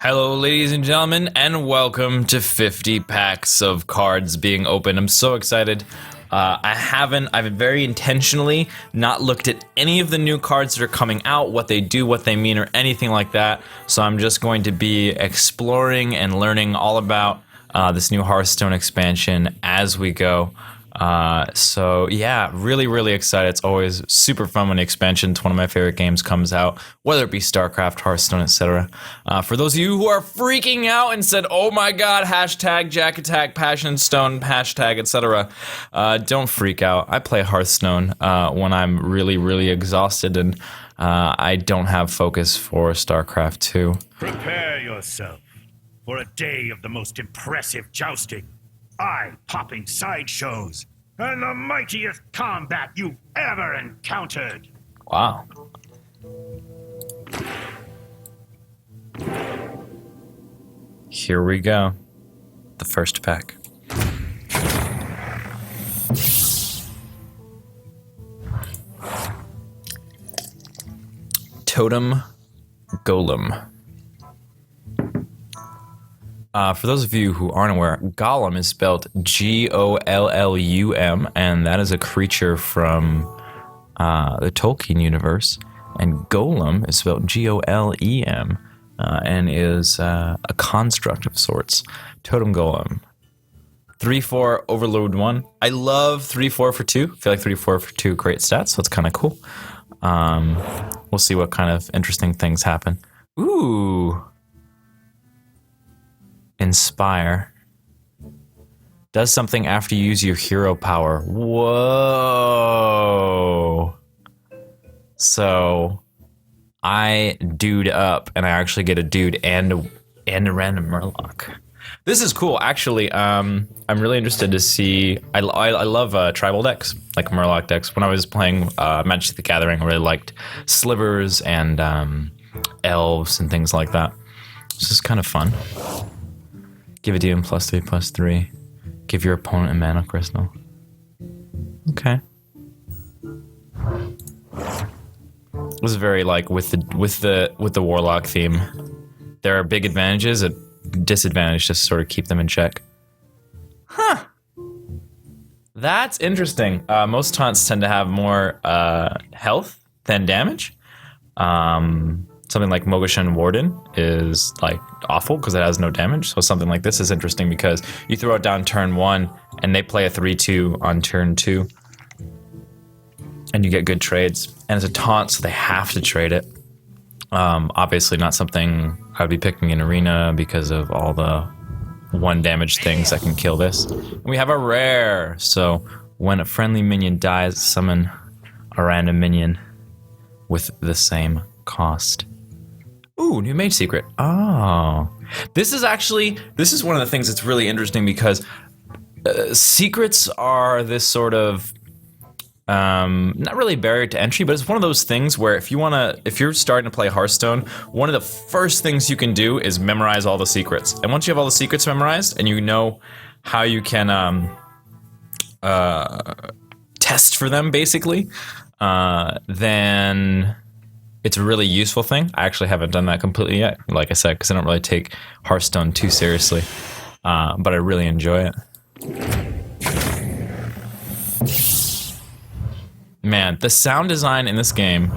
Hello, ladies and gentlemen, and welcome to 50 packs of cards being opened. I'm so excited. I've very intentionally not looked at any of the new cards that are coming out, what they do, what they mean, or anything like that. So I'm just going to be exploring and learning all about this new Hearthstone expansion as we go. So yeah, really excited. It's always super fun when the expansions, one of my favorite games, comes out, whether it be StarCraft, Hearthstone, etc. For those of you who are freaking out and said, "Oh my God!" hashtag JaKaTaK, Passion Stone, hashtag etc. Don't freak out. I play Hearthstone when I'm really exhausted and I don't have focus for StarCraft 2. Prepare yourself for a day of the most impressive jousting, eye-popping sideshows, and the mightiest combat you've ever encountered. Wow. Here we go. The first pack. Totem Golem. For those of you who aren't aware, Golem is spelled Gollum, and that is a creature from the Tolkien universe. And Golem is spelled Golem, and is a construct of sorts. Totem Golem. 3/4 Overload 1. I love 3/4 for 2. I feel like 3/4 for 2 great stats, so it's kind of cool. We'll see what kind of interesting things happen. Ooh. Inspire. Does something after you use your hero power. Whoa. So I dude up and I actually get a dude and a random Murloc. This is cool. Actually, I'm really interested to see. I love tribal decks, like Murloc decks. When I was playing Magic the Gathering, I really liked slivers and elves and things like that. This is kind of fun. Give a demon +3/+3. Give your opponent a mana crystal. Okay. This is very like with the warlock theme. There are big advantages, a disadvantage to sort of keep them in check. Huh. That's interesting. Most taunts tend to have more health than damage. Something like Mogoshan Warden is like awful because it has no damage. So something like this is interesting because you throw it down turn 1 and they play a 3/2 on turn 2. And you get good trades. And it's a taunt, so they have to trade it. Obviously not something I would be picking in Arena because of all the 1 damage things that can kill this. And we have a rare. So when a friendly minion dies, summon a random minion with the same cost. Ooh, new mage secret. Oh. This is one of the things that's really interesting because secrets are this sort of, not really barrier to entry, but it's one of those things where if you're starting to play Hearthstone, one of the first things you can do is memorize all the secrets. And once you have all the secrets memorized and you know how you can test for them, basically, then it's a really useful thing. I actually haven't done that completely yet, like I said, because I don't really take Hearthstone too seriously, but I really enjoy it. Man, the sound design in this game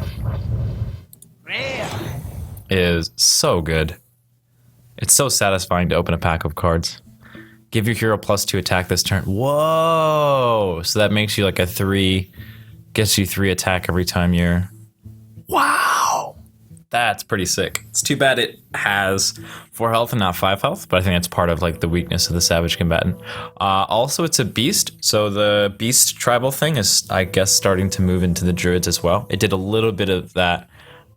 is so good. It's so satisfying to open a pack of cards. Give your hero +2 attack this turn. Whoa! So that makes you like a 3, gets you 3 attack every time you're... Wow! That's pretty sick. It's too bad it has 4 health and not 5 health, but I think that's part of like the weakness of the Savage Combatant. Also, it's a beast, so the beast tribal thing is, I guess, starting to move into the druids as well. It did a little bit of that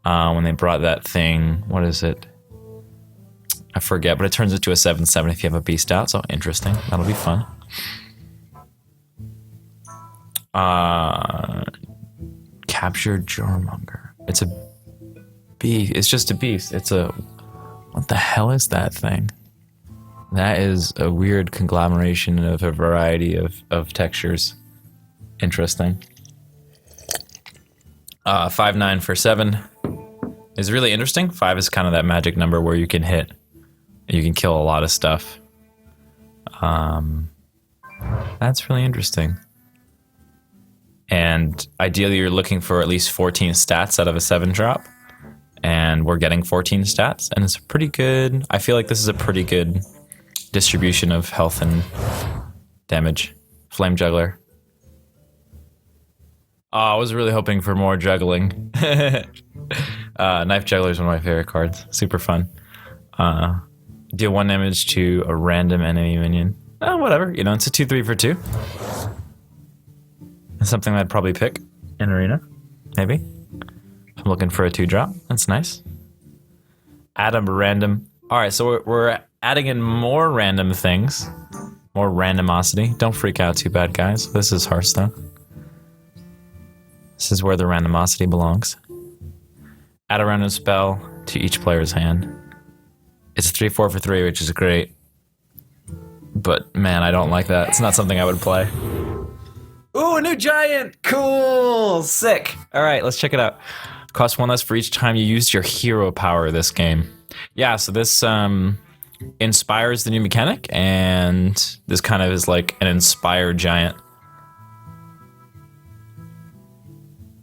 when they brought that thing. What is it? I forget, but it turns into a 7/7 if you have a beast out, so interesting. That'll be fun. Captured Jormonger. It's a beast. It's just a beast. It's a... What the hell is that thing? That is a weird conglomeration of a variety of textures. Interesting. 5/9 for 7 is really interesting. 5 is kind of that magic number where you can hit You can kill a lot of stuff. That's really interesting. And ideally, you're looking for at least 14 stats out of a 7 drop. And we're getting 14 stats, and it's pretty good. I feel like this is a pretty good distribution of health and damage. Flame Juggler. Oh, I was really hoping for more juggling. Knife Juggler is one of my favorite cards. Super fun. Deal 1 damage to a random enemy minion. Whatever, you know, it's a 2/3 for 2. It's something I'd probably pick in Arena, maybe. I'm looking for a 2-drop. That's nice. Add a random. All right, so we're adding in more random things, more randomosity. Don't freak out too bad, guys. This is Hearthstone. This is where the randomosity belongs. Add a random spell to each player's hand. It's 3/4 for 3, which is great. But man, I don't like that. It's not something I would play. Ooh, a new giant! Cool! Sick! Alright, let's check it out. Cost 1 less for each time you used your hero power this game. Yeah, so this inspires the new mechanic, and this kind of is like an inspired giant.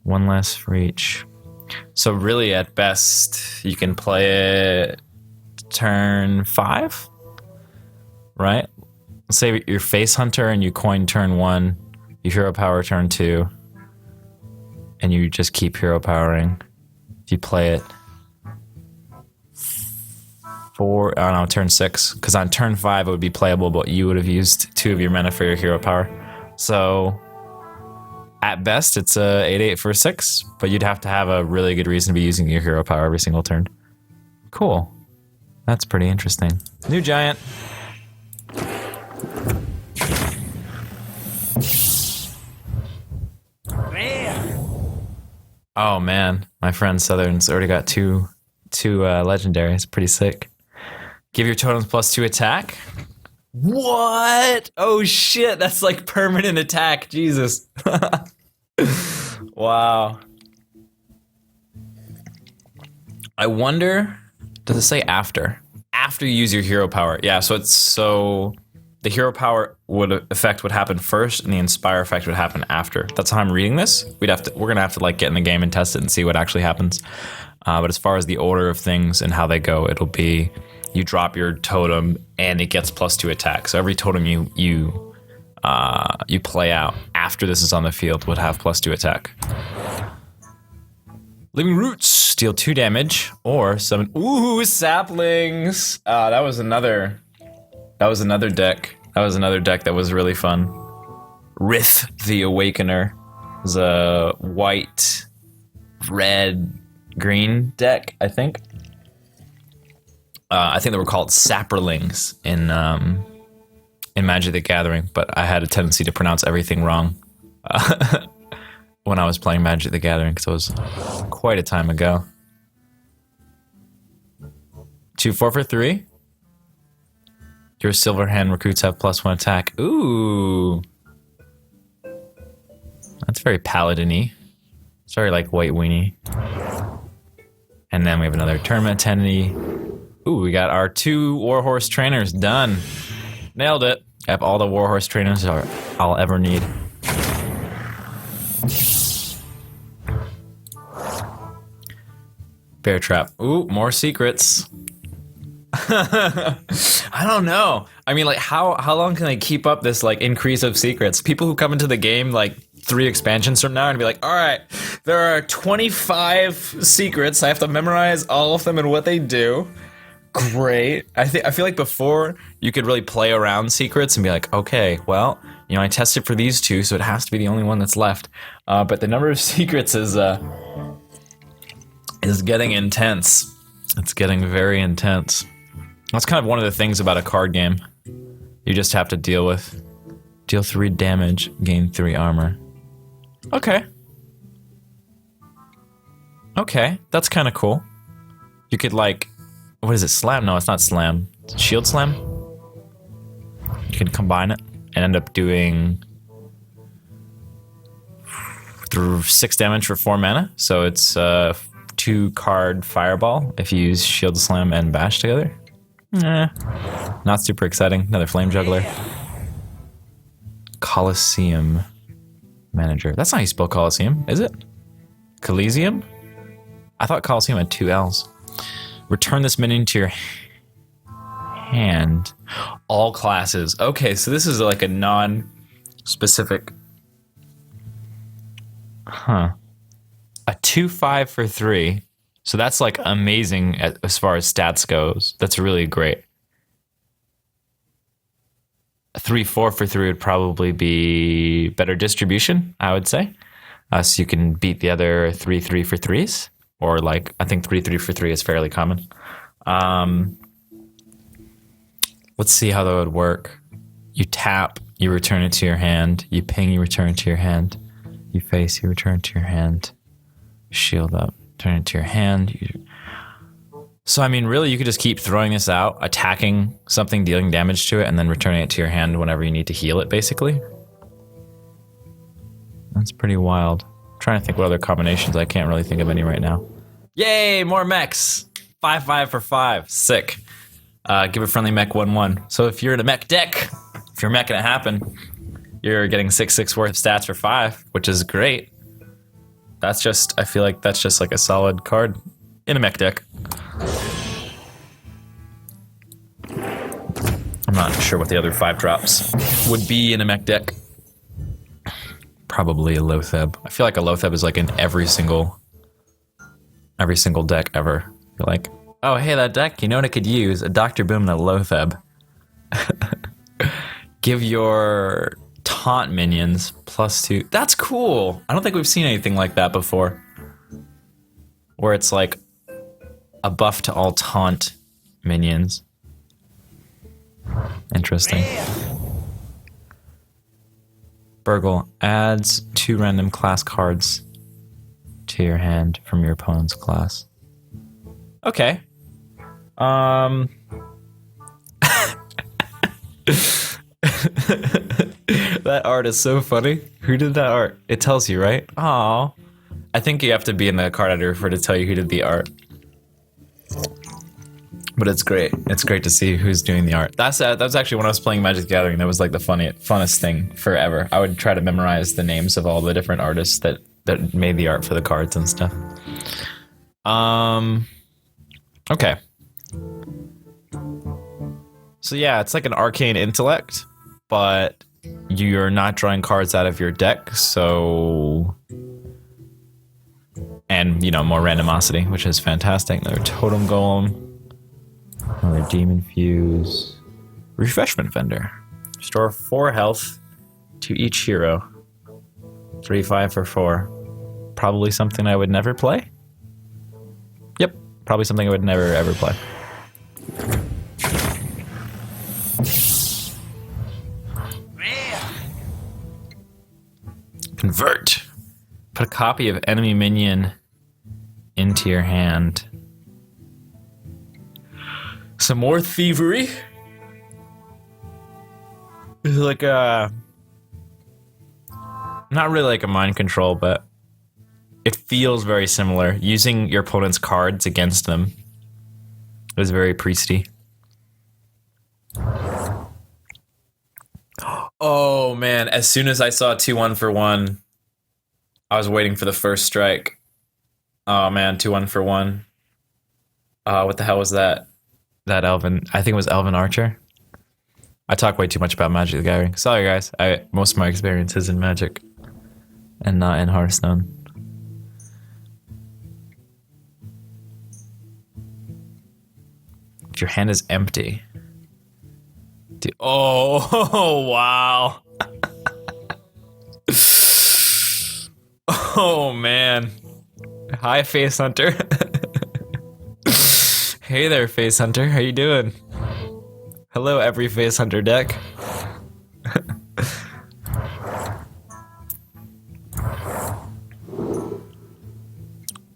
1 less for each. So really, at best, you can play it turn 5, right? Say you're Face Hunter and you coin turn 1, you hero power turn 2, and you just keep hero powering. If you play it turn 6, because on turn 5 it would be playable, but you would have used 2 of your mana for your hero power. So at best, it's a 8/8 for 6, but you'd have to have a really good reason to be using your hero power every single turn. Cool. That's pretty interesting. New giant. Oh man, my friend Southern's already got two legendaries. Pretty sick. Give your totems +2 attack. What? Oh shit, that's like permanent attack. Jesus. Wow. I wonder, does it say after? After you use your hero power. Yeah, so the hero power effect would happen first, and the inspire effect would happen after. That's how I'm reading this. We're gonna have to like get in the game and test it and see what actually happens. But as far as the order of things and how they go, it'll be you drop your totem and it gets +2 attack. So every totem you play out after this is on the field would have +2 attack. Living Roots, deal 2 damage or summon. Ooh, saplings! That was another deck. That was another deck that was really fun. Rith the Awakener. It was a white, red, green deck, I think. I think they were called Saprlings in Magic the Gathering, but I had a tendency to pronounce everything wrong when I was playing Magic the Gathering, because it was quite a time ago. 2/4 for 3. Your silver hand recruits have +1 attack. Ooh. That's very paladin-y. It's very like white weenie. And then we have another tournament entity. Ooh, we got our 2 Warhorse trainers done. Nailed it. I have all the Warhorse trainers I'll ever need. Bear Trap. Ooh, more secrets. I don't know. I mean, like, how long can I keep up this like increase of secrets? People who come into the game like 3 expansions from now and be like, all right, there are 25 secrets. I have to memorize all of them and what they do. Great. I feel like before you could really play around secrets and be like, okay, well, you know, I tested for these 2, so it has to be the only one that's left. But the number of secrets is getting intense. It's getting very intense. That's kind of one of the things about a card game. You just have to deal with. Deal 3 damage, gain 3 armor. Okay. Okay, that's kind of cool. You could like, what is it, slam? No, it's not slam. It's shield slam? You can combine it and end up doing 6 damage for 4 mana. So it's 2 card fireball if you use shield slam and bash together. Not super exciting. Another flame juggler. Coliseum manager. That's not how you spell Coliseum, is it? Coliseum? I thought Coliseum had 2 L's. Return this minion to your hand. All classes. Okay, so this is like a non-specific. Huh. A 2/5 for 3. So that's like amazing as far as stats goes. That's really great. A 3/4 for 3 would probably be better distribution, I would say. So you can beat the other 3/3 for 3s. Or like, I think 3/3 for 3 is fairly common. Let's see how that would work. You tap, you return it to your hand. You ping, you return it to your hand. You face, you return it to your hand. Shield up, turn it to your hand. So, I mean, really, you could just keep throwing this out, attacking something, dealing damage to it, and then returning it to your hand whenever you need to heal it, basically. That's pretty wild. I'm trying to think what other combinations. I can't really think of any right now. Yay, more mechs! 5/5 for 5. Sick. Give a friendly mech 1/1. So if you're in a mech deck, if you're meching it happen, you're getting 6/6 worth of stats for 5, which is great. That's just, I feel like that's just like a solid card in a mech deck. I'm not sure what the other 5 drops would be in a mech deck. Probably a Lotheb. I feel like a Lotheb is like in every single deck ever. You're like, oh, hey, that deck, you know what it could use? A Dr. Boom and a Lotheb. Give your taunt minions +2. That's cool. I don't think we've seen anything like that before. Where it's like a buff to all taunt minions. Interesting. Burgle adds 2 random class cards to your hand from your opponent's class. Okay. That art is so funny. Who did that art? It tells you, right? Aw. I think you have to be in the card editor for it to tell you who did the art. But it's great. It's great to see who's doing the art. That was actually when I was playing Magic the Gathering. That was like the funnest thing forever. I would try to memorize the names of all the different artists that made the art for the cards and stuff. Okay. So yeah, it's like an arcane intellect, but you're not drawing cards out of your deck, so... And, you know, more randomosity, which is fantastic. Another Totem Golem. Another Demon Fuse. Refreshment Vendor. Restore 4 health to each hero. 3/5 for 4. Probably something I would never play. Yep, probably something I would never ever play. Convert. Put a copy of enemy minion into your hand. Some more thievery. It's like a... Not really like a mind control, but it feels very similar. Using your opponent's cards against them is very priesty. Oh man, as soon as I saw 2/1 for 1, I was waiting for the first strike. Oh man, 2/1 for 1. What the hell was that? That Elven, I think it was Elven Archer. I talk way too much about Magic the Gathering. Sorry guys, most of my experience is in Magic and not in Hearthstone. If your hand is empty. Oh, wow. Oh man. Hi, Face Hunter. Hey there, Face Hunter. How you doing? Hello, every Face Hunter deck.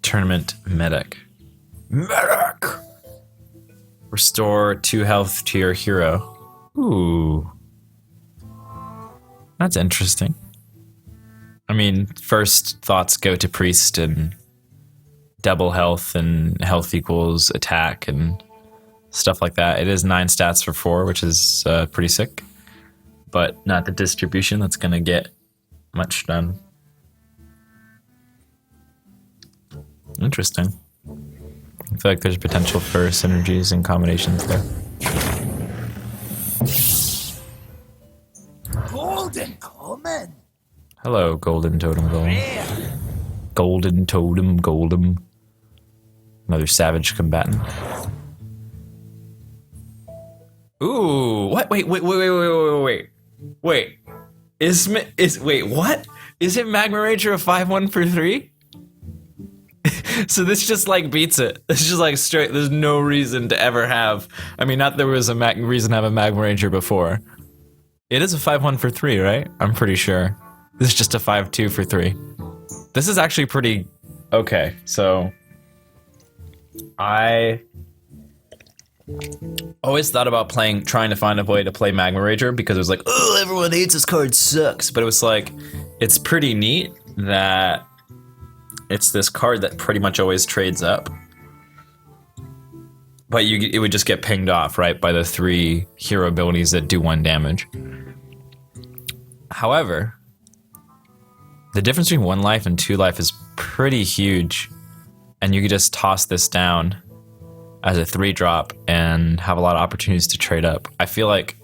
Tournament Medic. Medic! Restore 2 health to your hero. Ooh. That's interesting. I mean, first thoughts go to Priest and double health and health equals attack and stuff like that. It is 9 stats for 4, which is pretty sick, but not the distribution that's gonna get much done. Interesting. I feel like there's potential for synergies and combinations there. Golden Coleman. Hello, Golden Totem Golem. Rare. Golden Totem Golem. Another savage combatant. Ooh, what? Wait. Wait. Wait, what? Is it Magma Rager a 5/1 for 3? So this just like beats it. It's just like straight. There's no reason to ever have. I mean, not there was a reason to have a Magma Ranger before. It is a 5/1 for 3, right? I'm pretty sure. This is just a 5/2 for 3. This is actually pretty okay. So I always thought about trying to find a way to play Magma Rager because it was like, oh, everyone hates this card, sucks. But it was like, it's pretty neat that it's this card that pretty much always trades up. But it would just get pinged off, right, by the 3 hero abilities that do 1 damage. However, the difference between 1 life and 2 life is pretty huge. And you could just toss this down as a 3-drop and have a lot of opportunities to trade up. I feel like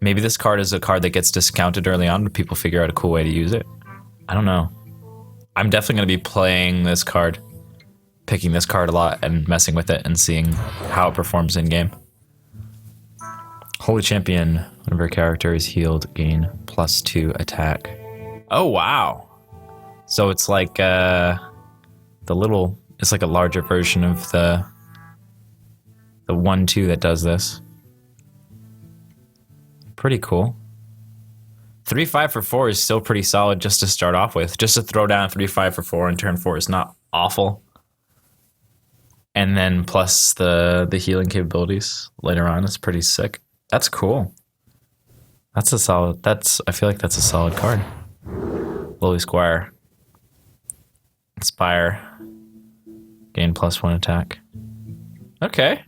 maybe this card is a card that gets discounted early on, but people figure out a cool way to use it. I don't know. I'm definitely going to be playing this card, picking this card a lot and messing with it and seeing how it performs in game. Holy Champion, whenever a character is healed, gain +2 attack. Oh, wow. So it's like it's like a larger version of the 1/2 that does this. Pretty cool. 3/5 for 4 is still pretty solid just to start off with. Just to throw down 3/5 for 4 in turn 4 is not awful. And then plus the healing capabilities later on is pretty sick. That's cool. I feel like that's a solid card. Lily Squire. Inspire. Gain +1 attack. Okay.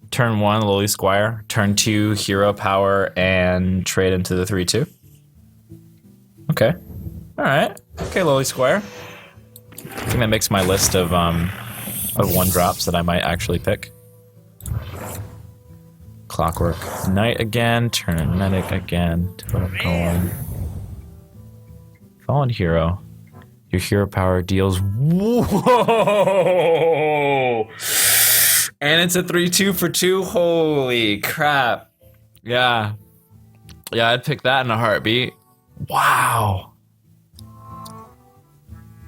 Turn 1, Lily Squire. Turn 2, hero power, and trade into the 3/2. Okay. Alright. Okay, Lily Squire. I think that makes my list of 1-drops that I might actually pick. Clockwork Knight again. Turn Medic again. Totem Golem. Fallen Hero. Your hero power deals. Whoa! And it's a 3/2 for 2. Holy crap. Yeah. Yeah, I'd pick that in a heartbeat. Wow.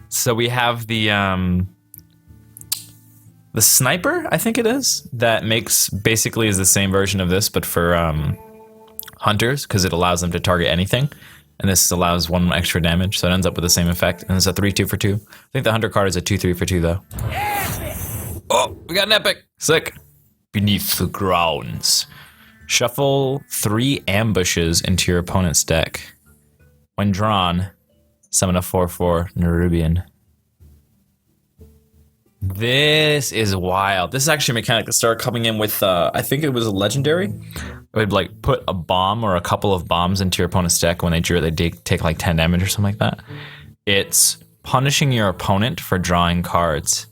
So we have the sniper, I think it is, that basically is the same version of this, but for hunters, because it allows them to target anything. And this allows 1 extra damage, so it ends up with the same effect. And it's a 3/2 for 2. I think the hunter card is a 2/3 for 2, though. Oh, we got an epic. Sick. Beneath the Grounds. Shuffle 3 ambushes into your opponent's deck. When drawn, summon a 4/4 Nerubian. This is wild. This is actually a mechanic that started coming in with, I think it was a legendary. It would like put a bomb or a couple of bombs into your opponent's deck. When they drew it, they take like 10 damage or something like that. It's punishing your opponent for drawing cards.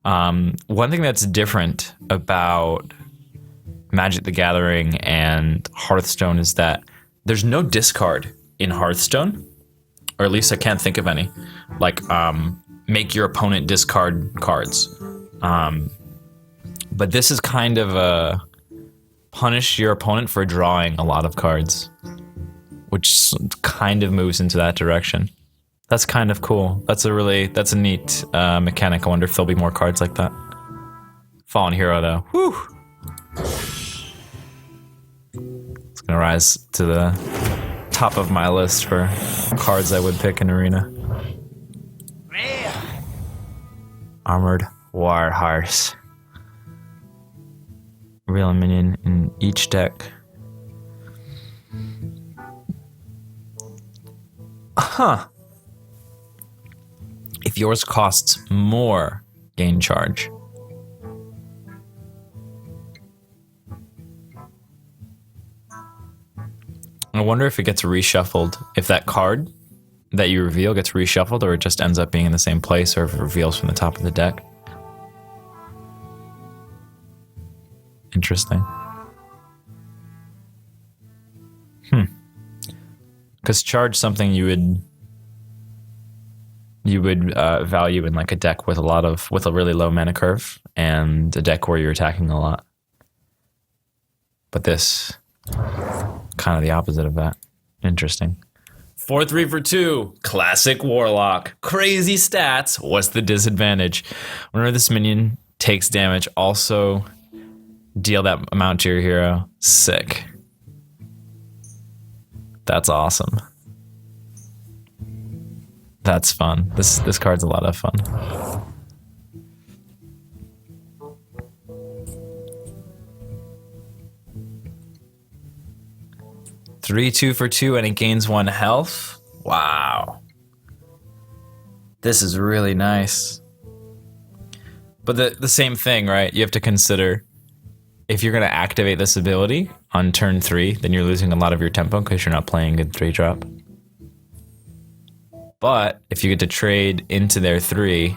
One thing that's different about Magic the Gathering and Hearthstone is that there's no discard in Hearthstone, or at least I can't think of any. Like, make your opponent discard cards. But this is kind of a punish your opponent for drawing a lot of cards, which kind of moves into that direction. That's kind of cool. That's a neat mechanic. I wonder if there'll be more cards like that. Fallen Hero, though. Whew. It's gonna rise to the top of my list for cards I would pick in Arena. Armored War Horse. Real minion in each deck. Huh. If yours costs more gain charge, I wonder if it gets reshuffled. If that card that you reveal gets reshuffled, or it just ends up being in the same place, or if it reveals from the top of the deck. Interesting. Because charge something you would value in like a deck with a really low mana curve, and a deck where you're attacking a lot. But this kind of the opposite of that. Interesting. 4-3 for 2. Classic Warlock. Crazy stats. What's the disadvantage? Whenever this minion takes damage, also deal that amount to your hero. Sick. That's awesome. That's fun. This card's a lot of fun. Three, 2 for 2, and it gains 1 health. Wow. This is really nice. But the same thing, right? You have to consider, if you're going to activate this ability on turn 3, then you're losing a lot of your tempo because you're not playing good 3-drop. But if you get to trade into their 3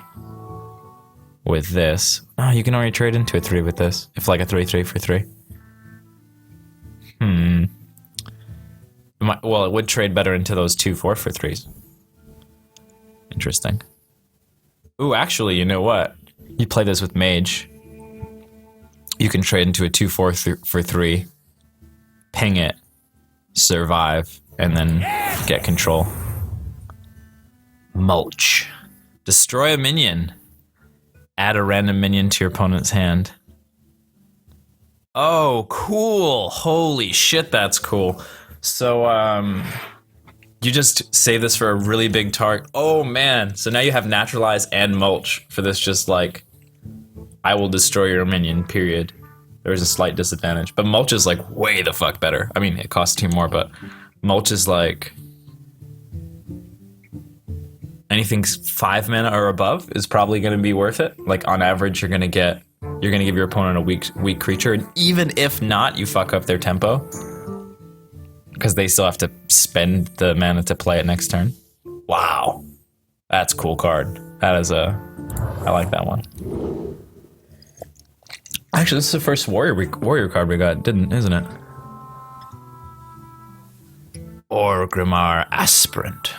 with this, you can already trade into a 3 with this. If like a 3-3 for 3. Well, it would trade better into those 2 4 for 3s. Interesting. Ooh, actually, you know what? You play this with Mage. You can trade into a 2-4 for 3, ping it, survive, and then get control. Mulch. Destroy a minion. Add a random minion to your opponent's hand. Oh, cool. Holy shit, that's cool. So, you just save this for a really big target. Oh, man. So now you have Naturalize and Mulch for this, just like, I will destroy your minion, period. There's a slight disadvantage. But Mulch is, like, way the fuck better. I mean, it costs 2 more, but Mulch is, like, anything 5 mana or above is probably going to be worth it. Like, on average, you're going to give your opponent a weak creature. And even if not, you fuck up their tempo, because they still have to spend the mana to play it next turn. Wow. That's a cool card. I like that one. Actually, this is the first warrior card we got, isn't it? Orgrimmar Aspirant.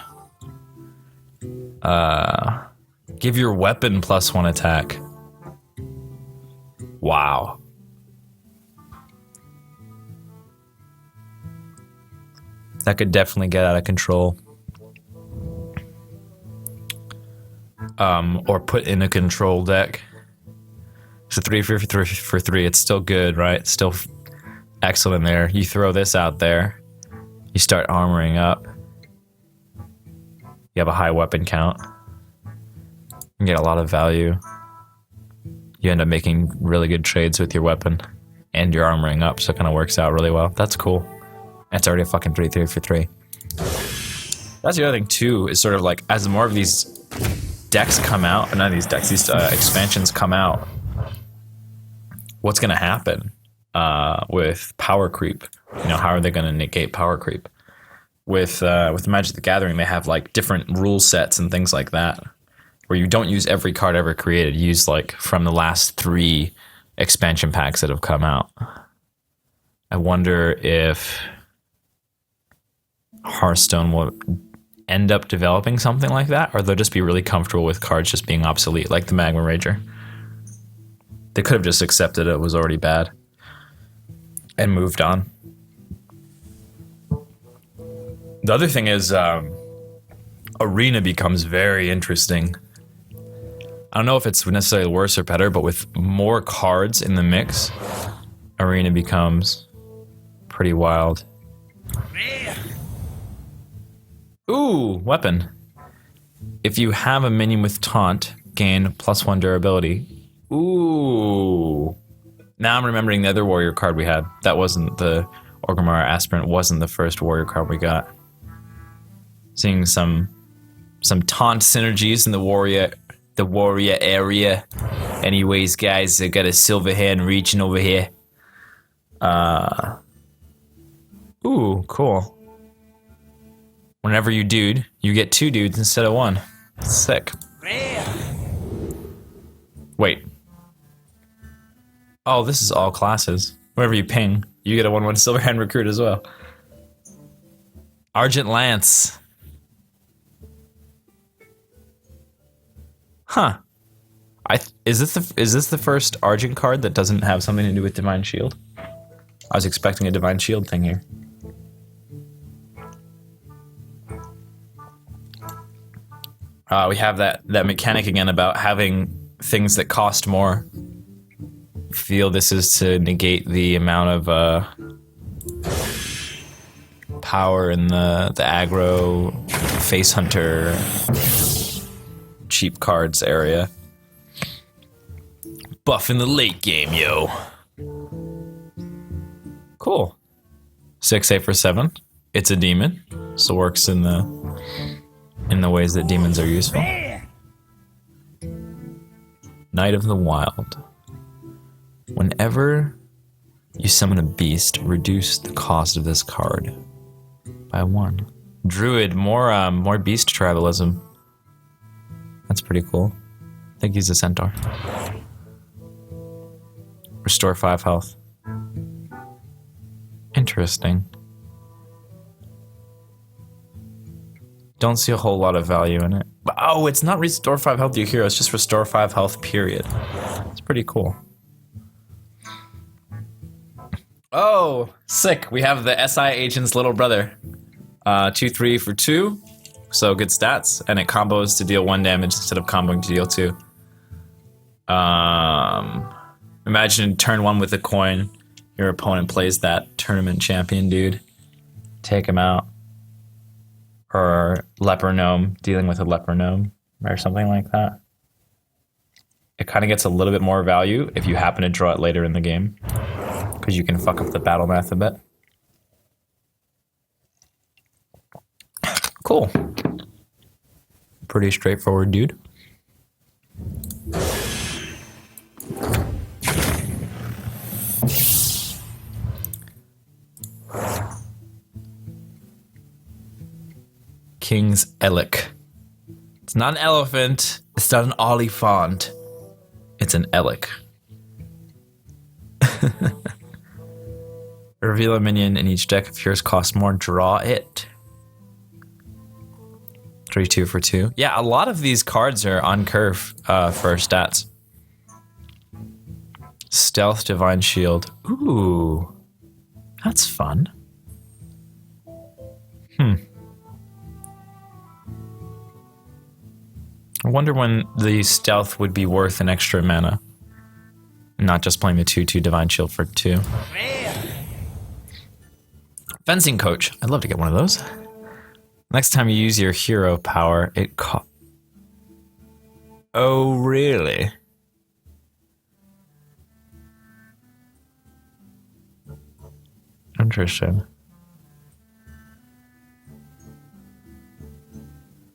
Give your weapon +1 attack. Wow. That could definitely get out of control. Or put in a control deck. So 3 for 3, it's still good, right? Still excellent there. You throw this out there. You start armoring up. You have a high weapon count. You get a lot of value. You end up making really good trades with your weapon. And you're armoring up, so it kind of works out really well. That's cool. It's already a fucking 3 for 3. That's the other thing too, is sort of like, as more of these decks come out, not these decks, these expansions come out, what's going to happen with power creep? You know, how are they going to negate power creep? With Magic the Gathering, they have like different rule sets and things like that, where you don't use every card ever created. You use like from the last 3 expansion packs that have come out. I wonder if Hearthstone will end up developing something like that, or they'll just be really comfortable with cards just being obsolete, like the Magma Rager. They could have just accepted it was already bad and moved on. The other thing is, Arena becomes very interesting. I don't know if it's necessarily worse or better, but with more cards in the mix, Arena becomes pretty wild. Ooh, weapon. If you have a minion with taunt, gain +1 durability. Ooh. Now I'm remembering the other warrior card we had. That wasn't the Orgrimmar Aspirant, wasn't the first warrior card we got. Seeing some taunt synergies in the warrior area. Anyways, guys, I got a silver hand reaching over here. Ooh, cool. Whenever you dude, you get 2 dudes instead of 1. Sick. Wait. Oh, this is all classes. Whenever you ping, you get a 1/1 Silverhand Recruit as well. Argent Lance. Huh. Is this the first Argent card that doesn't have something to do with Divine Shield? I was expecting a Divine Shield thing here. We have that mechanic again about having things that cost more. Feel this is to negate the amount of power in the aggro face hunter cheap cards area. Buff in the late game, yo. Cool. 6/8 for 7. It's a demon, so works in the ways that demons are useful. Knight of the Wild. Whenever you summon a beast, reduce the cost of this card by 1. Druid, more beast tribalism. That's pretty cool. I think he's a centaur. Restore 5 health. Interesting. Don't see a whole lot of value in it. Oh, it's not restore 5 health to your hero, it's just restore 5 health, period. It's pretty cool. Oh, sick. We have the SI agent's little brother. 2/3 for 2. So good stats. And it combos to deal 1 damage instead of comboing to deal 2. Imagine turn 1 with a coin. Your opponent plays that tournament champion dude. Take him out. Or leper gnome, dealing with a leper gnome. Or something like that. It kind of gets a little bit more value if you happen to draw it later in the game. Because you can fuck up the battle math a bit. Cool. Pretty straightforward, dude. King's Elec. It's not an elephant. It's not an olifant. It's an Elec. Reveal a minion in each deck. If yours costs more, draw it. 3/2 for 2. Yeah, a lot of these cards are on curve for stats. Stealth, Divine Shield. Ooh, that's fun. I wonder when the Stealth would be worth an extra mana. Not just playing the 2/2 Divine Shield for 2. Fencing Coach. I'd love to get one of those. Next time you use your hero power, it Oh, really? Interesting.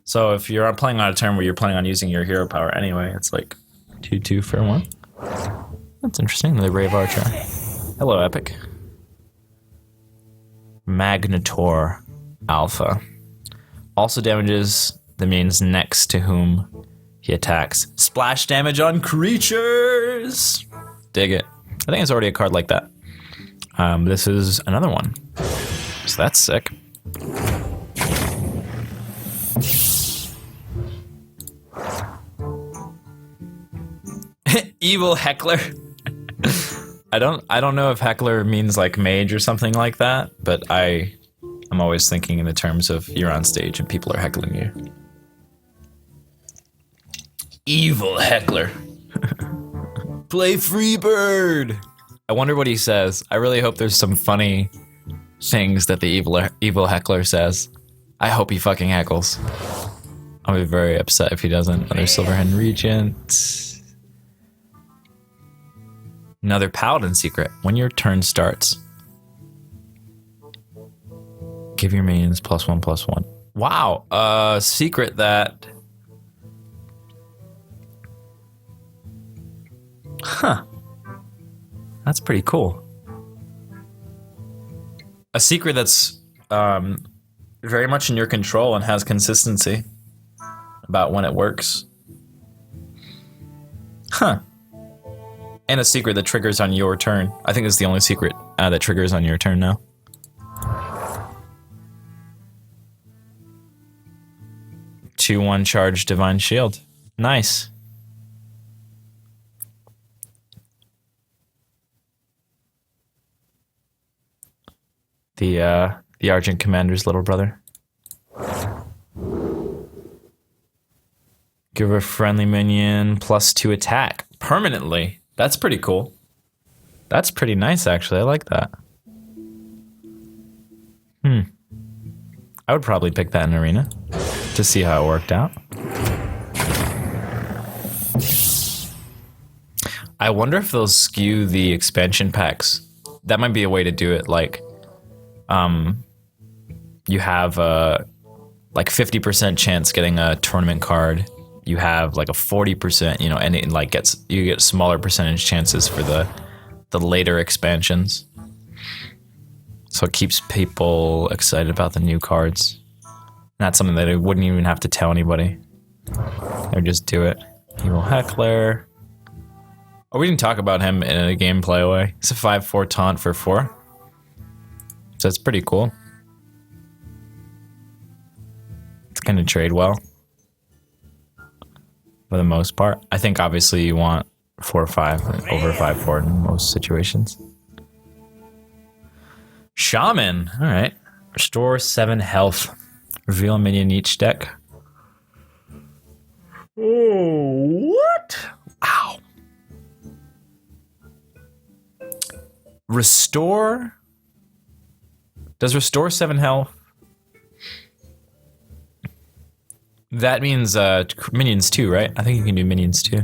So if you're playing on a turn where you're planning on using your hero power anyway, it's like 2/2 for 1. That's interesting. The Brave Archer. Hello, Epic. Magnetor Alpha. Also damages the minions next to whom he attacks. Splash damage on creatures! Dig it. I think it's already a card like that. This is another one. So that's sick. Evil Heckler. I don't know if Heckler means like mage or something like that, but I'm always thinking in the terms of you're on stage and people are heckling you. Evil Heckler. Play Freebird. I wonder what he says. I really hope there's some funny things that the evil Heckler says. I hope he fucking heckles. I'll be very upset if he doesn't. Another Silverhand Regent. Another Paladin Secret. When your turn starts, give your minions +1/+1. Wow, secret that... Huh. That's pretty cool. A secret that's very much in your control and has consistency about when it works. Huh. And a secret that triggers on your turn. I think it's the only secret that triggers on your turn now. Two 1 charge Divine Shield. Nice. The Argent Commander's little brother. Give a friendly minion +2 attack permanently. That's pretty cool. That's pretty nice, actually. I like that. I would probably pick that in Arena to see how it worked out. I wonder if they'll skew the expansion packs. That might be a way to do it. Like, you have like 50% chance getting a tournament card. You have like a 40%, you know, and it like you get smaller percentage chances for the later expansions. So it keeps people excited about the new cards. That's something that I wouldn't even have to tell anybody. I would just do it. Evil Heckler. Oh, we didn't talk about him in a gameplay way. It's a 5/4 taunt for 4. So it's pretty cool. It's gonna trade well. For the most part. I think obviously you want 4/5 over 5/4 in most situations. Shaman. Alright. Restore 7 health. Reveal a minion in each deck. Oh, what? Wow. Restore? Does restore 7 health? That means minions too, right? I think you can do minions too.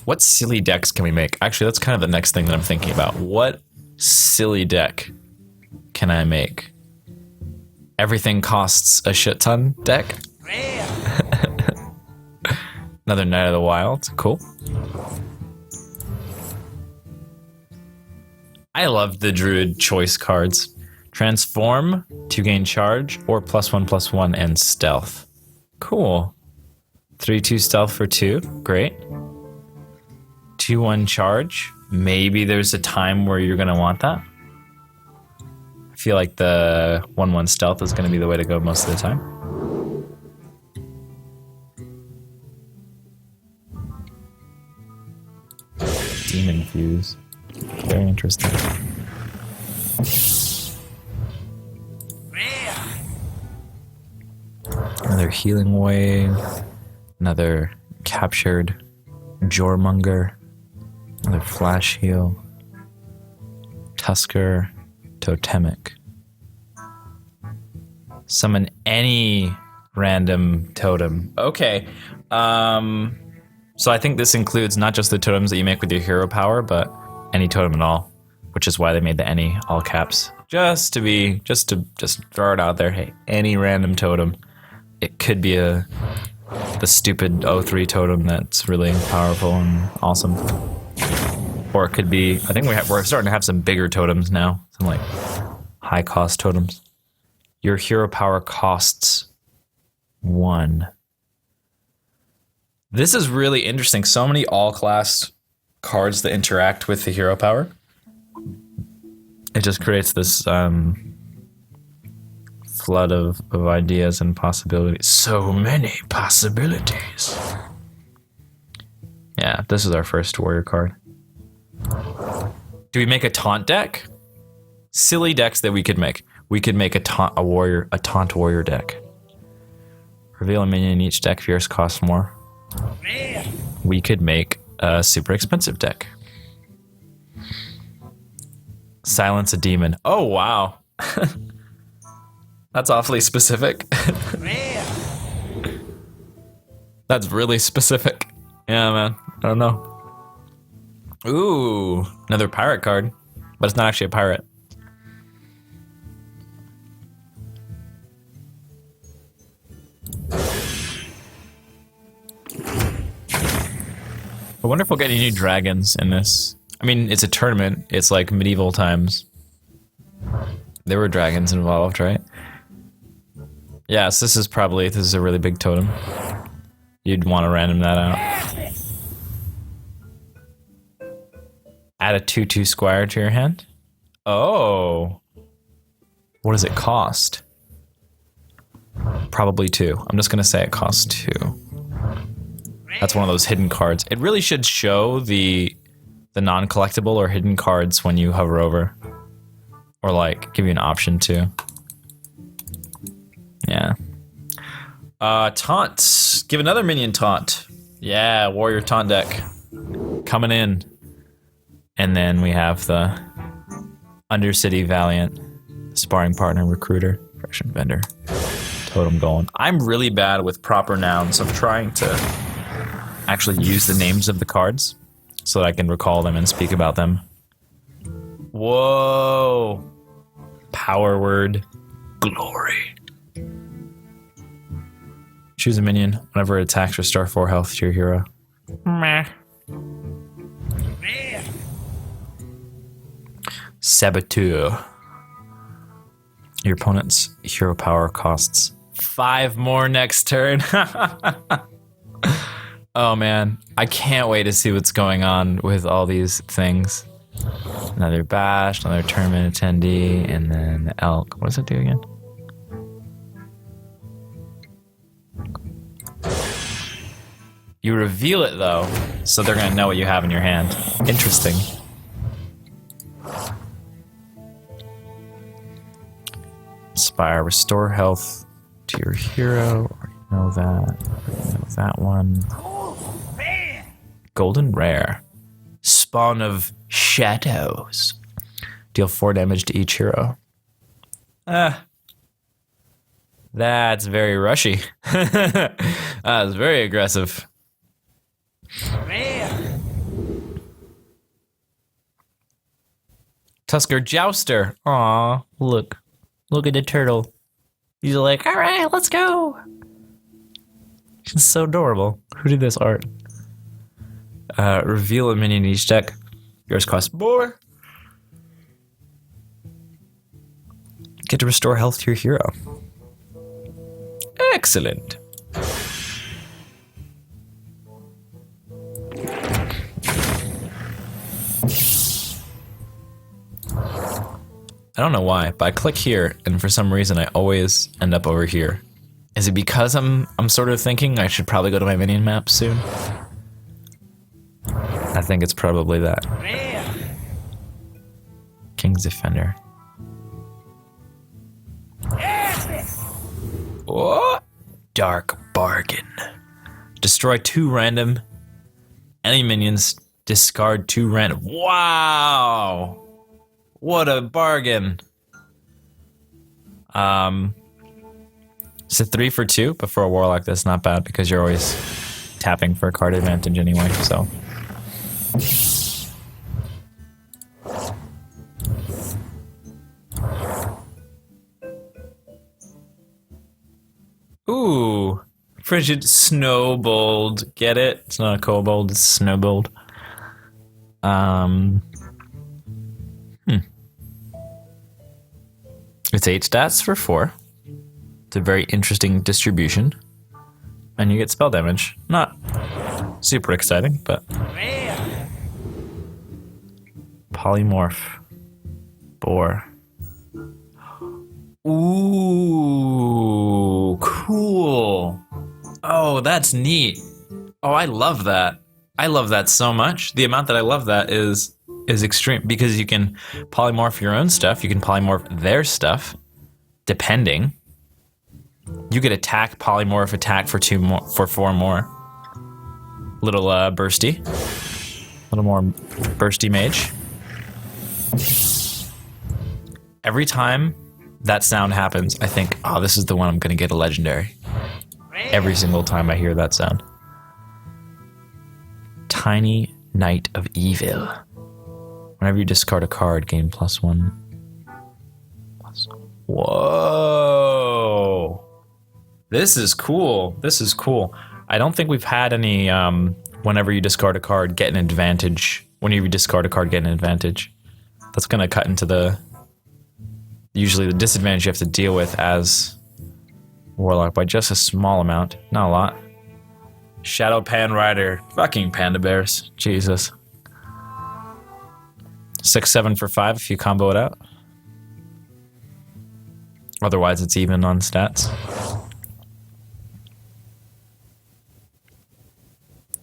What silly decks can we make? Actually, that's kind of the next thing that I'm thinking about. What silly deck can I make? Everything costs a shit ton deck? Another Knight of the Wild. Cool. I love the Druid choice cards. Transform to gain charge or +1/+1 and stealth. Cool. 3/2 stealth for 2. Great. 2/1 charge. Maybe there's a time where you're going to want that. I feel like the 1/1 stealth is going to be the way to go most of the time. Demon Fuse. Very interesting. Another Healing Wave. Another Captured Jormonger. Another Flash Heal. Tusker. Totemic. Summon any random totem. Okay. So I think this includes not just the totems that you make with your hero power, but any totem at all, which is why they made the any all caps. Just to throw it out there. Hey, any random totem. It could be the stupid 0-3 totem that's really powerful and awesome. Or it could be, I think we're starting to have some bigger totems now. Some like high cost totems. Your hero power costs 1. This is really interesting. So many all-class cards that interact with the hero power. It just creates this flood of ideas and possibilities. So many possibilities. Yeah, this is our first warrior card. Do we make a taunt deck? Silly decks that we could make. We could make a taunt warrior deck. Reveal a minion in each deck if yours costs more. We could make a super expensive deck. Silence a demon. Oh, wow. That's awfully specific. That's really specific. Yeah, man. I don't know. Ooh, another pirate card. But it's not actually a pirate. I wonder if we'll get any new dragons in this. I mean, it's a tournament. It's like medieval times. There were dragons involved, right? Yes, this is a really big totem. You'd want to random that out. Add a 2/2 squire to your hand. Oh. What does it cost? Probably 2. I'm just gonna say it costs 2. That's one of those hidden cards. It really should show the non-collectible or hidden cards when you hover over. Or like, give you an option to. Yeah. Taunt. Give another minion taunt. Yeah, warrior taunt deck. Coming in. And then we have the Undercity Valiant, Sparring Partner, Recruiter, Freshman Vendor, Totem going. I'm really bad with proper nouns. I'm trying to actually use the names of the cards so that I can recall them and speak about them. Whoa. Power word. Glory. Choose a minion. Whenever it attacks, restore 4 health to your hero. Meh. Saboteur. Your opponent's hero power costs 5 more next turn. Oh man, I can't wait to see what's going on with all these things. Another bash, another tournament attendee, and then the elk. What does it do again? You reveal it though, so they're gonna know what you have in your hand. Interesting. Inspire, restore health to your hero. Already know that. Already know that one. Golden Rare. Spawn of Shadows. Deal 4 damage to each hero. That's very rushy. That's very aggressive. Tusker Jouster. Aw, look. Look at the turtle. He's like, all right, let's go. It's so adorable. Who did this art? Reveal a minion in each deck. Yours costs more. Get to restore health to your hero. Excellent. I don't know why, but I click here, and for some reason I always end up over here. Is it because I'm sort of thinking I should probably go to my minion map soon? I think it's probably that. King's Defender. Oh, Dark Bargain. Destroy 2 random. Any minions, discard 2 random. Wow! What a bargain. It's a 3 for 2, but for a warlock that's not bad because you're always tapping for a card advantage anyway, so. Ooh, frigid snowbold. Get it? It's not a kobold, it's snowbold. It's 8 stats for 4. It's a very interesting distribution. And you get spell damage. Not super exciting, but... Polymorph. Boar. Ooh, cool. Oh, that's neat. Oh, I love that. I love that so much. The amount that I love that is extreme because you can polymorph your own stuff. You can polymorph their stuff, depending. You could attack, polymorph, attack for 4 more. Little bursty. A little more bursty mage. Every time that sound happens, I think, oh, this is the one I'm gonna get a legendary. Every single time I hear that sound. Tiny Knight of Evil. Whenever you discard a card, gain +1. Whoa! This is cool. This is cool. I don't think we've had any whenever you discard a card, get an advantage. Whenever you discard a card, get an advantage. That's going to cut into the usually the disadvantage you have to deal with as Warlock by just a small amount, not a lot. Shadow Pan Rider, fucking panda bears, Jesus. 6/7 for 5 if you combo it out. Otherwise, it's even on stats.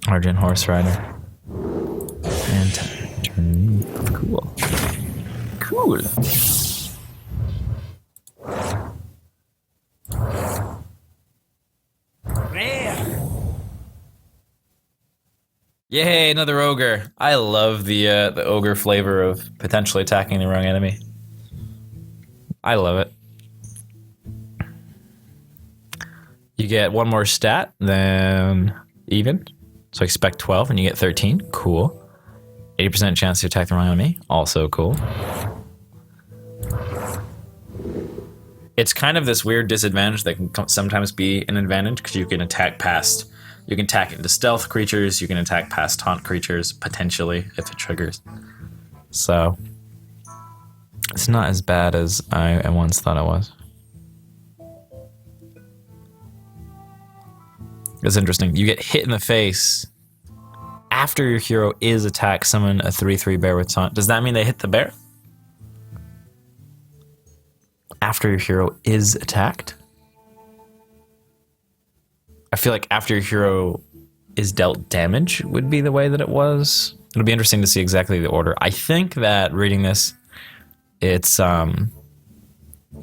Argent Horse Rider. And turn. Cool. Cool. Rare. Yay, another ogre. I love the ogre flavor of potentially attacking the wrong enemy. I love it. You get one more stat than even. So expect 12 and you get 13. Cool. 80% chance to attack the wrong enemy. Also cool. It's kind of this weird disadvantage that can sometimes be an advantage because you can attack past. You can attack into stealth creatures. You can attack past taunt creatures potentially if it triggers. So it's not as bad as I once thought it was. It's interesting. You get hit in the face after your hero is attacked. Summon a 3/3 bear with taunt. Does that mean they hit the bear? After your hero is attacked? I feel like after your hero is dealt damage would be the way that it was. It'll be interesting to see exactly the order. I think that reading this, it's the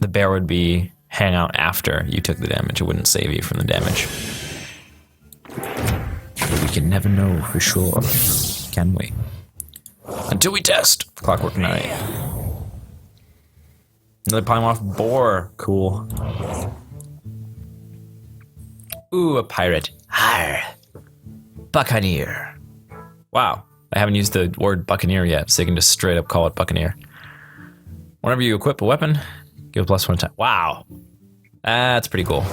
bear would be hang out after you took the damage. It wouldn't save you from the damage. But we can never know for sure, can we? Until we test. Clockwork Knight. Another polymorph boar. Cool. Ooh, a pirate. Arr. Buccaneer. Wow. I haven't used the word buccaneer yet, so you can just straight up call it buccaneer. Whenever you equip a weapon, give a +1 attack. Wow. That's pretty cool.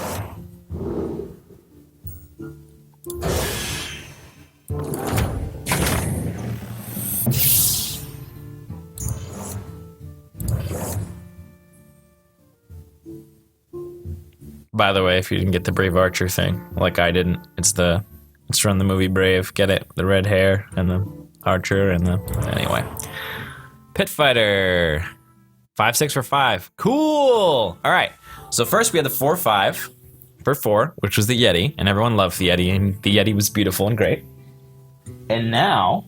By the way, if you didn't get the Brave Archer thing, like I didn't, it's from the movie Brave. Get it? The red hair and the archer and the... Anyway. Pit Fighter. 5/6 for 5. Cool! Alright, so first we had the 4/5 for 4, which was the Yeti, and everyone loved the Yeti, and the Yeti was beautiful and great. And now,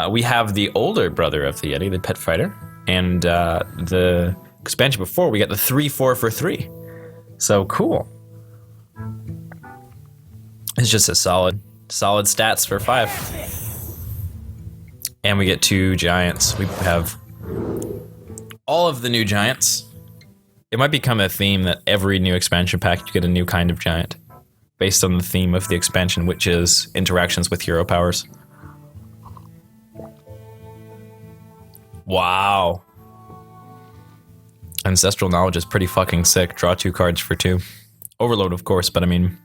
we have the older brother of the Yeti, the Pit Fighter, and the expansion before, we got the 3/4 for 3. So cool. It's just a solid stats for 5. And we get 2 giants. We have all of the new giants. It might become a theme that every new expansion pack you get a new kind of giant based on the theme of the expansion, which is interactions with hero powers. Wow. Ancestral Knowledge is pretty fucking sick. Draw 2 cards for 2. Overload, of course, but I mean,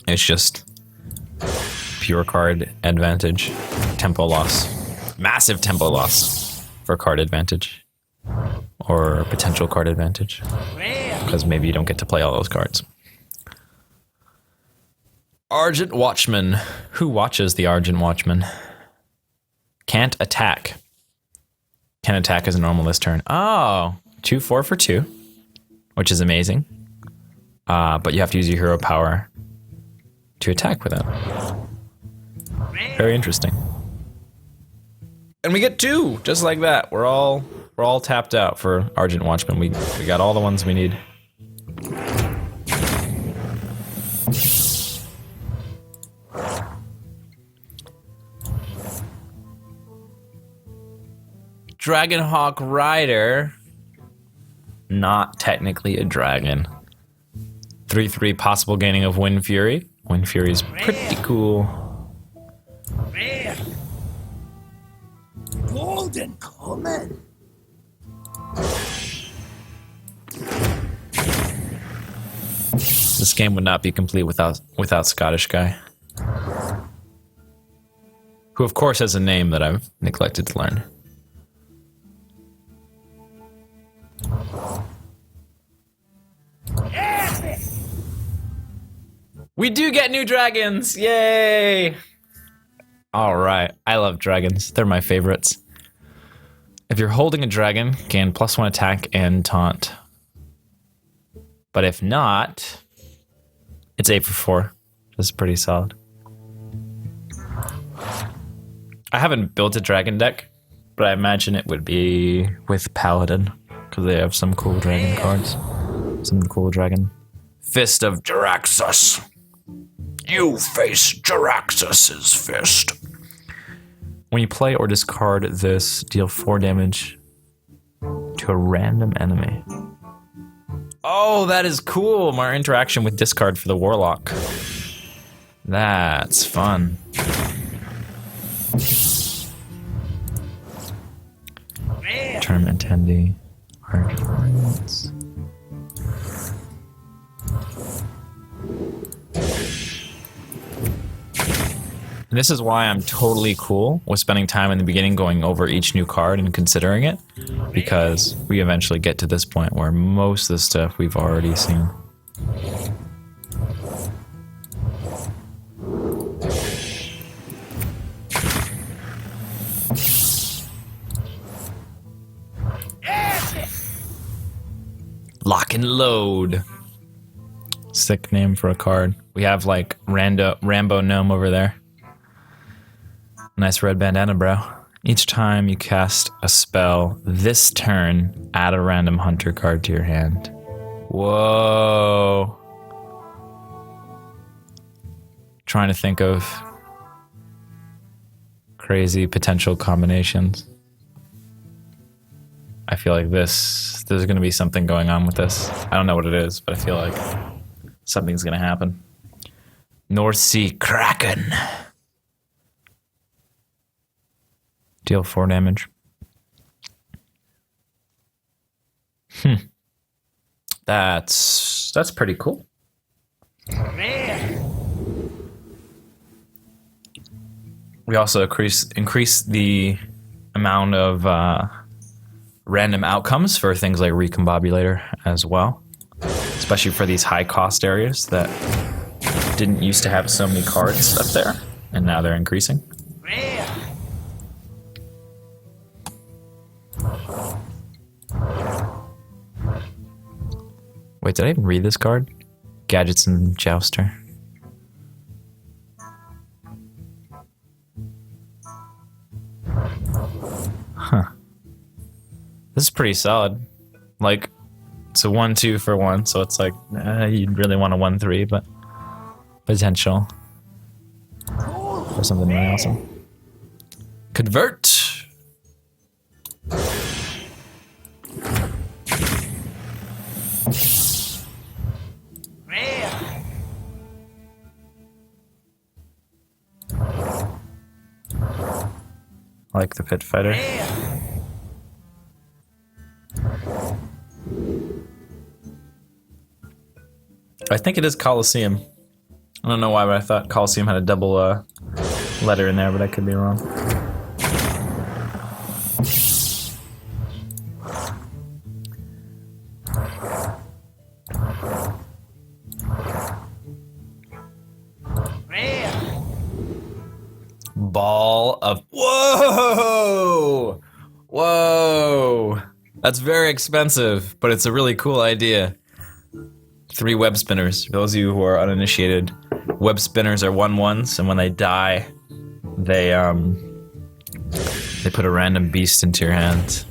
it's just pure card advantage. Tempo loss. Massive tempo loss for card advantage. Or potential card advantage. Because maybe you don't get to play all those cards. Argent Watchman. Who watches the Argent Watchman? Can't attack. Can attack as normal this turn. Oh, 2/4 for 2, which is amazing. But you have to use your hero power to attack with it. Very interesting. And we get 2, just like that. We're all tapped out for Argent Watchman. We got all the ones we need. Dragonhawk Rider. Not technically a dragon. 3/3 possible gaining of Wind Fury. Wind Fury is pretty cool. Rare. Golden Common. This game would not be complete without Scottish Guy. who of course has a name that I've neglected to learn. We do get new dragons! Yay! Alright, I love dragons. They're my favorites. If you're holding a dragon, gain +1 attack and taunt. But if not, it's 8 for 4. That's pretty solid. I haven't built a dragon deck, but I imagine it would be with Paladin, because they have some cool dragon cards. Some cool dragon. Fist of Jaraxxus. You face Jaraxxus's fist. When you play or discard this, deal 4 damage to a random enemy. Oh, that is cool. My interaction with discard for the Warlock. That's fun. Tournament attendee. Hard cards. And this is why I'm totally cool with spending time in the beginning going over each new card and considering it, because we eventually get to this point where most of the stuff we've already seen. Lock and load. Sick name for a card. We have like Rambo Gnome over there. Nice red bandana, bro. Each time you cast a spell this turn, add a random hunter card to your hand. Whoa. Trying to think of crazy potential combinations. I feel like there's going to be something going on with this. I don't know what it is, but I feel like something's going to happen. North Sea Kraken. Deal 4 damage. That's pretty cool. We also increase the amount of random outcomes for things like Recombobulator as well, especially for these high cost areas that didn't used to have so many cards up there, and now they're increasing. Wait, did I even read this card? Gadgets and Jouster. Huh. This is pretty solid. Like, it's a 1-2 for 1, so it's like, you'd really want a 1-3, but potential for something really awesome. Convert! I like the Pit Fighter. I think it is Coliseum. I don't know why, but I thought Coliseum had a double letter in there, but I could be wrong. Ball of... Whoa! Whoa! That's very expensive, but it's a really cool idea. 3 web spinners. For those of you who are uninitiated, web spinners are 1/1s, and when they die, they put a random beast into your hand.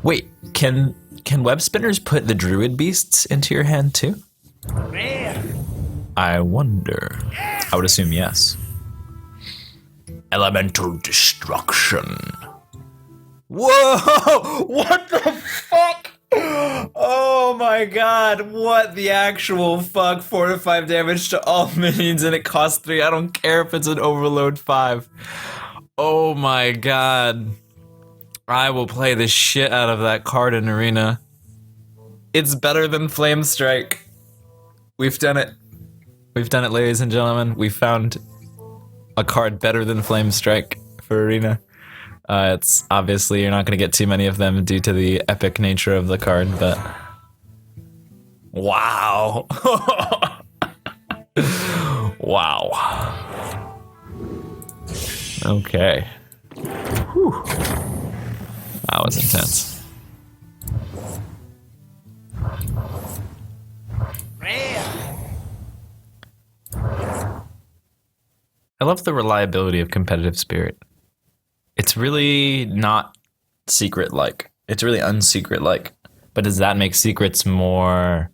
Wait, can web spinners put the druid beasts into your hand too? I wonder. I would assume yes. Elemental destruction. Whoa! What the fuck? Oh my god, what the actual fuck? 4 to 5 damage to all minions and it costs 3. I don't care if it's an overload 5. Oh my god. I will play the shit out of that card in Arena. It's better than Flame Strike. We've done it. We've done it, ladies and gentlemen. We found a card better than Flame Strike for Arena. It's obviously you're not going to get too many of them due to the epic nature of the card, but wow. Wow. Okay. Whew. That was intense. Rare. I love the reliability of competitive spirit. It's really not secret-like. It's really unsecret-like. But does that make secrets more...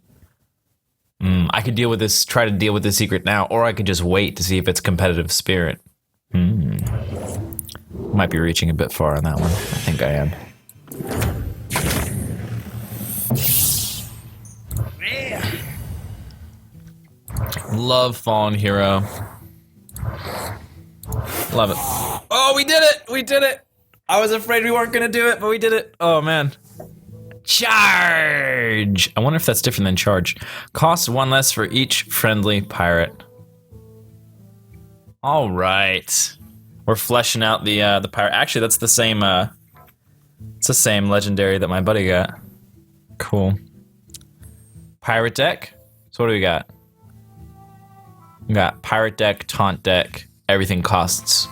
I could deal with this, try to deal with the secret now, or I could just wait to see if it's competitive spirit. Might be reaching a bit far on that one. I think I am. Rare. Love Fallen Hero. Love it. Oh, we did it! We did it! I was afraid we weren't gonna do it, but we did it. Oh, man. Charge! I wonder if that's different than charge. Costs 1 less for each friendly pirate. All right. We're fleshing out the pirate. Actually, that's the same, it's the same legendary that my buddy got. Cool. Pirate deck. So what do we got? We got pirate deck, taunt deck. Everything costs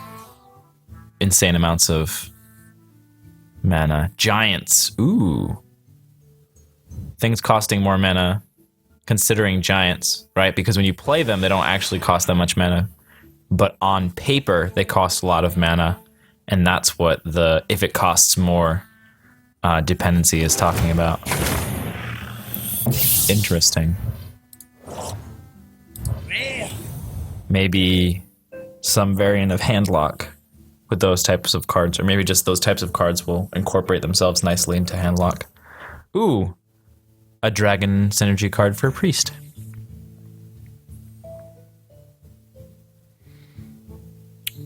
insane amounts of mana. Giants. Ooh. Things costing more mana considering giants, right? Because when you play them, they don't actually cost that much mana. But on paper, they cost a lot of mana. And that's what the if it costs more dependency is talking about. Interesting. Rare. Maybe some variant of handlock with those types of cards, or maybe just those types of cards will incorporate themselves nicely into handlock. Ooh, a dragon synergy card for a priest.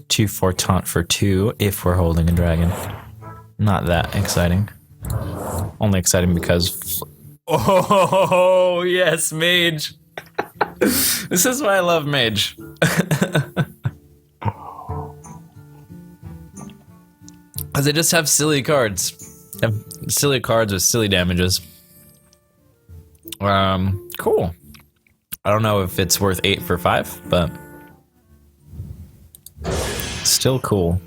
Two for taunt for 2 if we're holding a dragon. Not that exciting. Only exciting because... Oh, yes, mage. This is why I love mage. Because they just have silly cards. They have silly cards with silly damages. Cool. I don't know if it's worth 8 for 5, but still cool.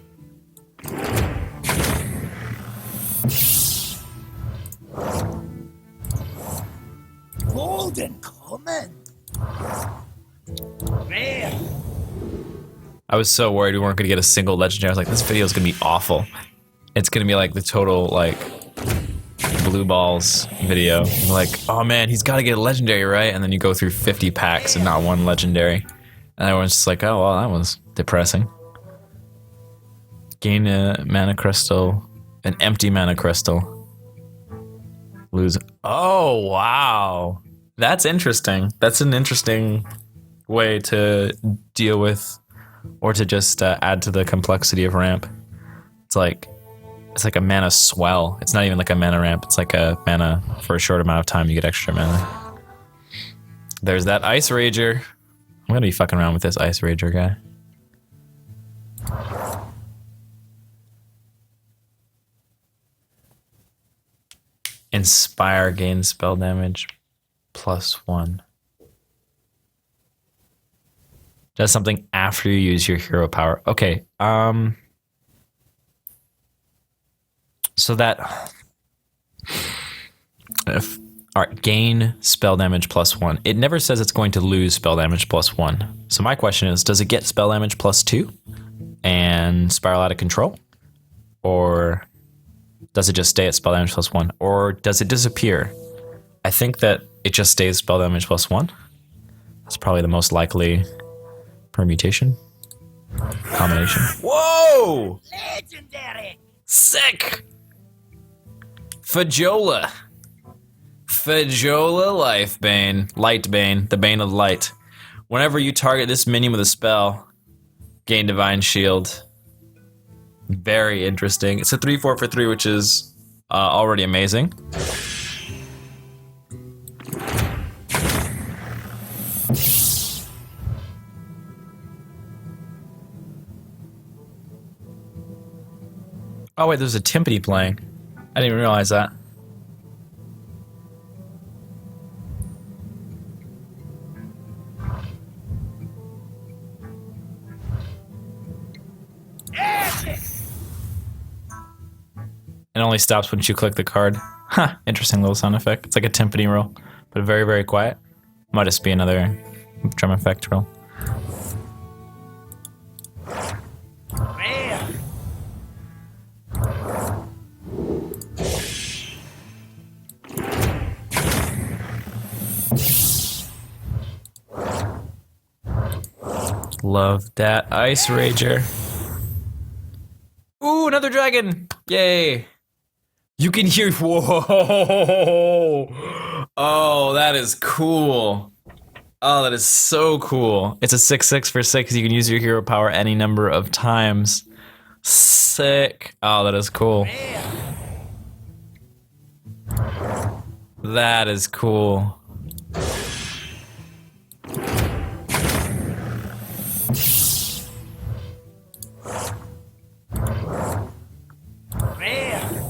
Golden common. Rare. I was so worried we weren't going to get a single legendary. I was like, this video is going to be awful. It's going to be like the total, like, blue balls video. Like, oh man, he's got to get a legendary, right? And then you go through 50 packs and not one legendary. And everyone's just like, oh, well, that was depressing. Gain a mana crystal, an empty mana crystal. Lose. Oh, wow. That's interesting. That's an interesting way to deal with, or to just add to the complexity of ramp. It's like a mana swell. It's not even like a mana ramp. It's like a mana for a short amount of time. You get extra mana. There's that Ice Rager. I'm gonna be fucking around with this Ice Rager guy. Inspire gains spell damage +1. Does something after you use your hero power. Okay, so that if alright, gain spell damage +1. It never says it's going to lose spell damage +1. So my question is, does it get spell damage +2 and spiral out of control? Or does it just stay at spell damage +1? Or does it disappear? I think that it just stays spell damage +1. That's probably the most likely permutation. Combination. Whoa! Legendary. Sick! Fajola. Fajola Life Bane. Light Bane. The Bane of Light. Whenever you target this minion with a spell, gain Divine Shield. Very interesting. It's a 3/4 for 3, which is already amazing. Oh wait, there's a timpani playing. I didn't even realize that. It only stops once you click the card. Huh, interesting little sound effect. It's like a timpani roll, but very, very quiet. Might just be another drum effect roll. Rare. Love that Ice Rager. Ooh, another dragon! Yay! You can hear. Whoa! Oh, that is cool. Oh, that is so cool. It's a 6/6 for 6. You can use your hero power any number of times. Sick. Oh, that is cool. That is cool. Rare.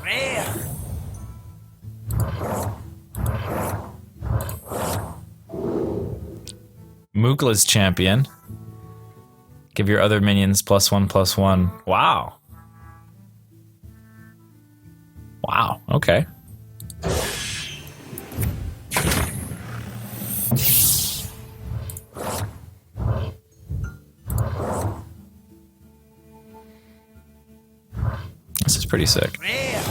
Rare. Mookla's champion. Give your other minions +1/+1. Wow. Wow, okay. This is pretty sick. Rare.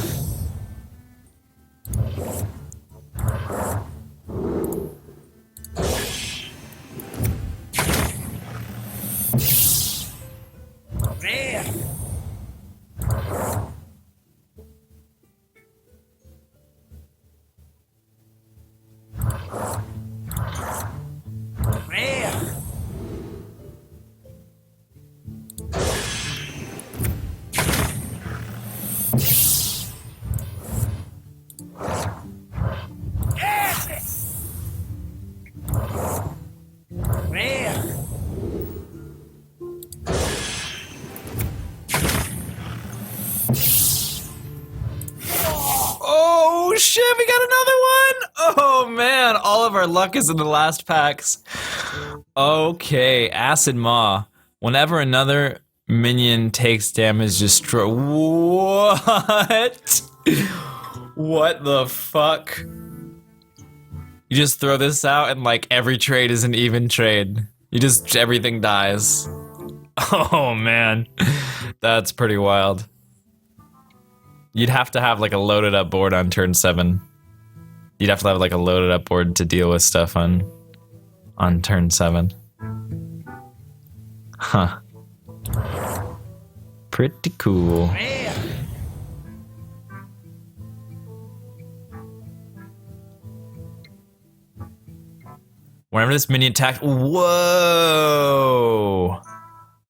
Rare. Rare. Yes. Rare. Oh shit, we got another one! Oh man, all of our luck is in the last packs. Okay, Acid Maw. Whenever another minion takes damage, destroy. What? What the fuck? You just throw this out and like every trade is an even trade. Everything dies. Oh man, that's pretty wild. You'd have to have like a loaded up board on turn 7. You'd have to have like a loaded up board to deal with stuff on turn 7. Huh. Pretty cool. Rare. Whenever this minion attacks, whoa!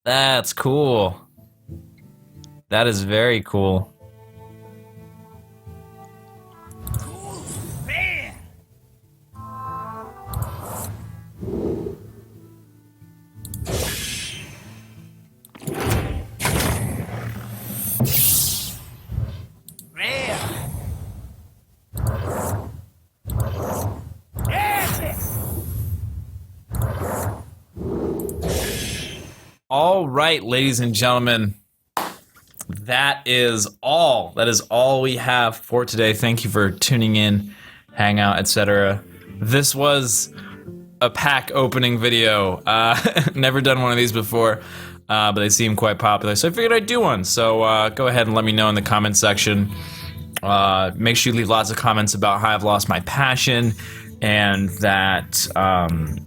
That's cool. That is very cool. Cool. Rare. Rare. Yes. All right, ladies and gentlemen, that is all. That is all we have for today. Thank you for tuning in, hang out, etc. This was a pack opening video. Never done one of these before, but they seem quite popular, so I figured I'd do one. So go ahead and let me know in the comment section. Make sure you leave lots of comments about how I've lost my passion and that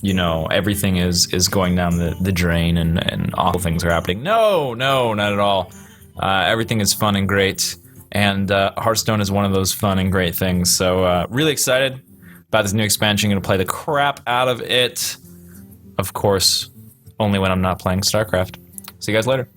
you know, everything is going down the drain and awful things are happening. No, not at all. Everything is fun and great, and Hearthstone is one of those fun and great things. So really excited about this new expansion. Gonna play the crap out of it. Of course, only when I'm not playing StarCraft. See you guys later.